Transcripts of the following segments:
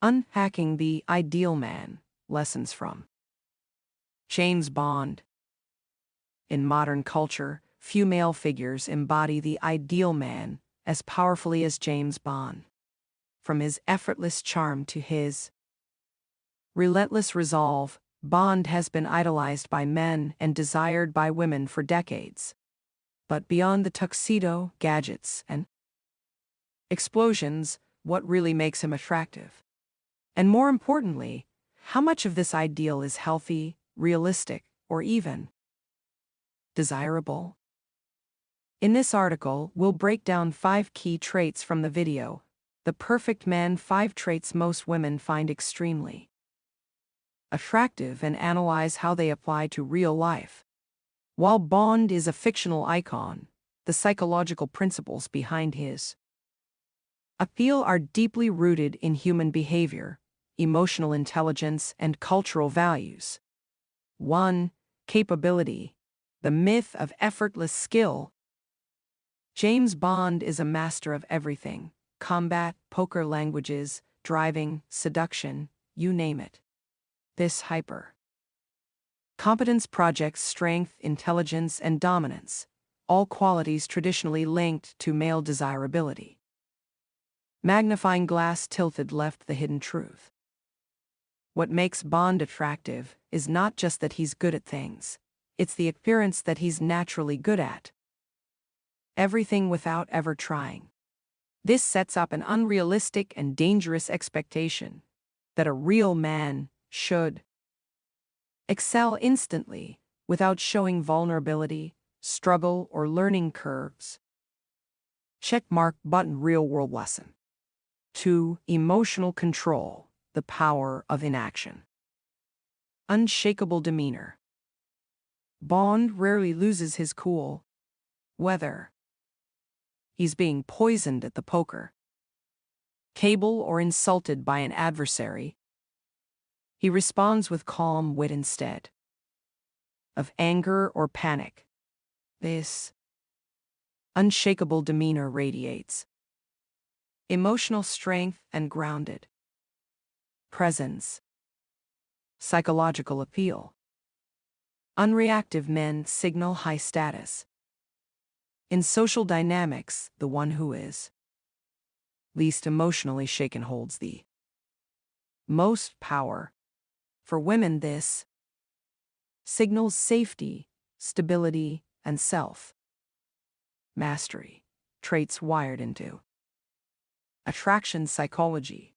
Unpacking the Ideal Man. Lessons from James Bond. In modern culture, few male figures embody the ideal man as powerfully as James Bond. From his effortless charm to his relentless resolve, Bond has been idolized by men and desired by women for decades. But beyond the tuxedo, gadgets, and explosions, what really makes him attractive? And more importantly, how much of this ideal is healthy, realistic, or even desirable? In this article, we'll break down 5 key traits from the video, The Perfect Man, 5 traits most women find extremely attractive, and analyze how they apply to real life. While Bond is a fictional icon, the psychological principles behind his appeal are deeply rooted in human behavior, emotional intelligence, and cultural values. 1. Capability. The myth of effortless skill. James Bond is a master of everything: combat, poker, languages, driving, seduction, you name it. This hyper-competence projects strength, intelligence, and dominance, all qualities traditionally linked to male desirability. Magnifying glass tilted left: the hidden truth. What makes Bond attractive is not just that he's good at things, it's the appearance that he's naturally good at everything without ever trying. This sets up an unrealistic and dangerous expectation that a real man should excel instantly without showing vulnerability, struggle, or learning curves. Checkmark button. Real-world lesson. 2. Emotional control. The power of inaction. Unshakable demeanor. Bond rarely loses his cool, whether he's being poisoned at the poker table or insulted by an adversary. He responds with calm wit instead of anger or panic. This unshakable demeanor radiates emotional strength and grounded presence. Psychological appeal. Unreactive men signal high status. In social dynamics, the one who is least emotionally shaken holds the most power. For women, this signals safety, stability, and self-mastery, traits wired into attraction psychology.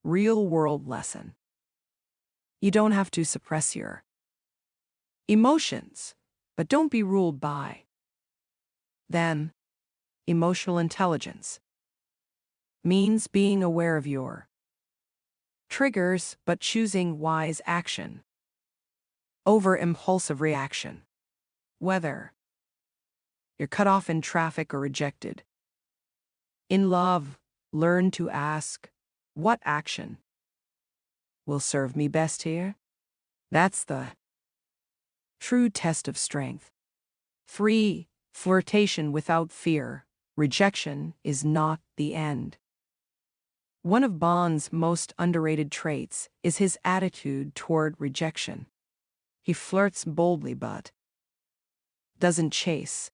Real-world lesson. You don't have to suppress your emotions, but don't be ruled by them. Emotional intelligence means being aware of your triggers but choosing wise action over impulsive reaction. Whether you're cut off in traffic or rejected in love, learn to ask, what action will serve me best here? That's the true test of strength. 3. Flirtation without fear. Rejection is not the end. One of Bond's most underrated traits is his attitude toward rejection. He flirts boldly but doesn't chase.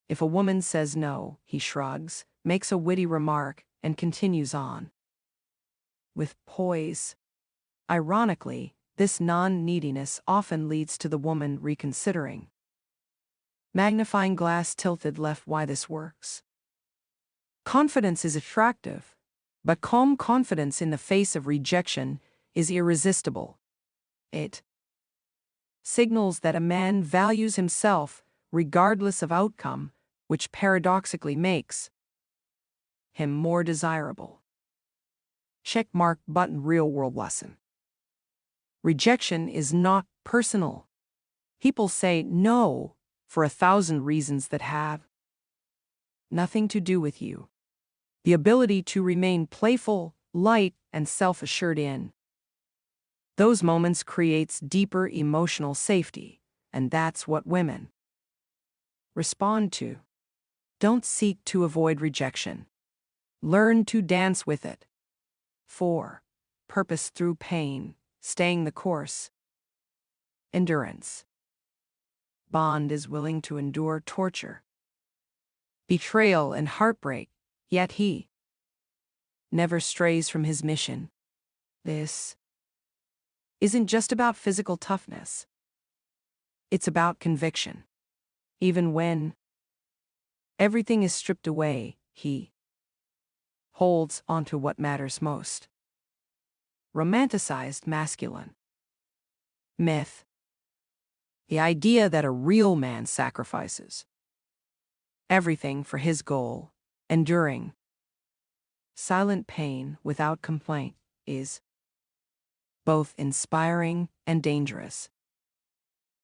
If a woman says no, he shrugs, makes a witty remark, and continues on with poise. Ironically, this non-neediness often leads to the woman reconsidering. Magnifying glass tilted left. Why this works. Confidence is attractive, but calm confidence in the face of rejection is irresistible. It signals that a man values himself regardless of outcome, which paradoxically makes him more desirable. Checkmark button. Real-world lesson. Rejection is not personal. People say no for 1,000 reasons that have nothing to do with you. The ability to remain playful, light, and self-assured in those moments creates deeper emotional safety, and that's what women respond to. Don't seek to avoid rejection. Learn to dance with it. 4. Purpose through pain, staying the course. Endurance. Bond is willing to endure torture, betrayal, and heartbreak, yet he never strays from his mission. This isn't just about physical toughness. It's about conviction. Even when everything is stripped away, he holds onto what matters most. Romanticized masculine myth. The idea that a real man sacrifices everything for his goal, enduring silent pain without complaint, is both inspiring and dangerous.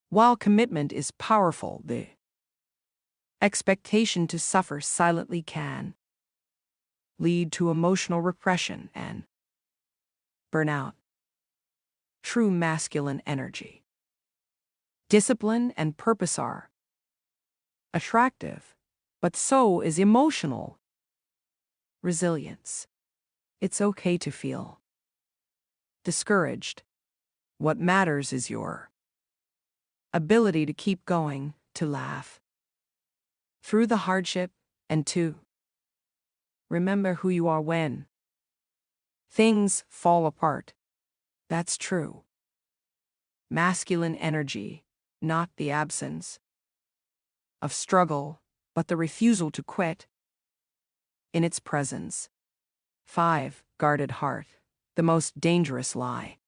While commitment is powerful, the expectation to suffer silently can lead to emotional repression and burnout. True masculine energy, discipline, and purpose are attractive, but so is emotional resilience. It's okay to feel discouraged. What matters is your ability to keep going, to laugh through the hardship, and to remember who you are when things fall apart. That's true masculine energy, not the absence of struggle, but the refusal to quit in its presence. 5. Guarded heart, the most dangerous lie.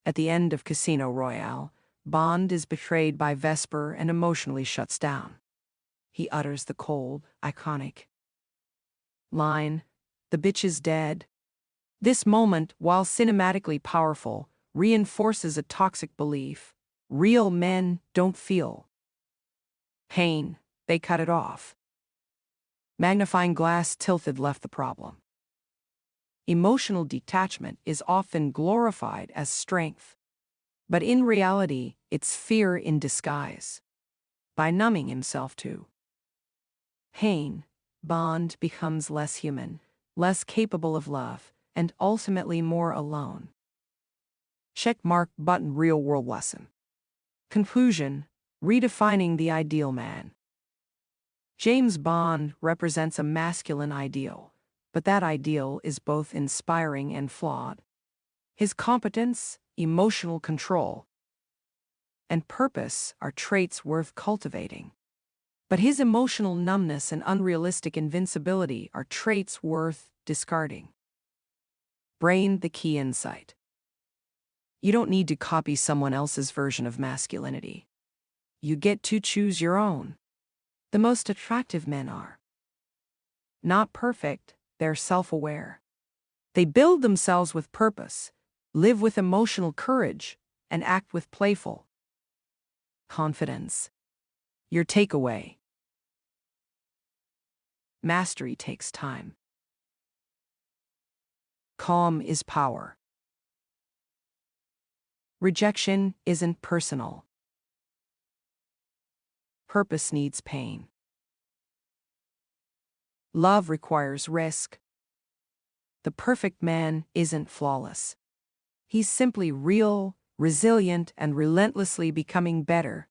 At the end of Casino Royale, Bond is betrayed by Vesper and emotionally shuts down. He utters the cold, iconic line, "The bitch is dead." This moment, while cinematically powerful, reinforces a toxic belief. Real men don't feel pain, they cut it off. Magnifying glass tilted left the problem. Emotional detachment is often glorified as strength, but in reality, it's fear in disguise. By numbing himself to pain, Bond becomes less human, less capable of love, and ultimately more alone. Checkmark button. Real-world lesson. Conclusion: redefining the ideal man. James Bond represents a masculine ideal, but that ideal is both inspiring and flawed. His competence, emotional control, and purpose are traits worth cultivating. But his emotional numbness and unrealistic invincibility are traits worth discarding. Brain, the key insight. You don't need to copy someone else's version of masculinity. You get to choose your own. The most attractive men are not perfect, they're self-aware. They build themselves with purpose, live with emotional courage, and act with playful confidence. Your takeaway: mastery takes time. Calm is power. Rejection isn't personal. Purpose needs pain. Love requires risk. The perfect man isn't flawless. He's simply real, resilient, and relentlessly becoming better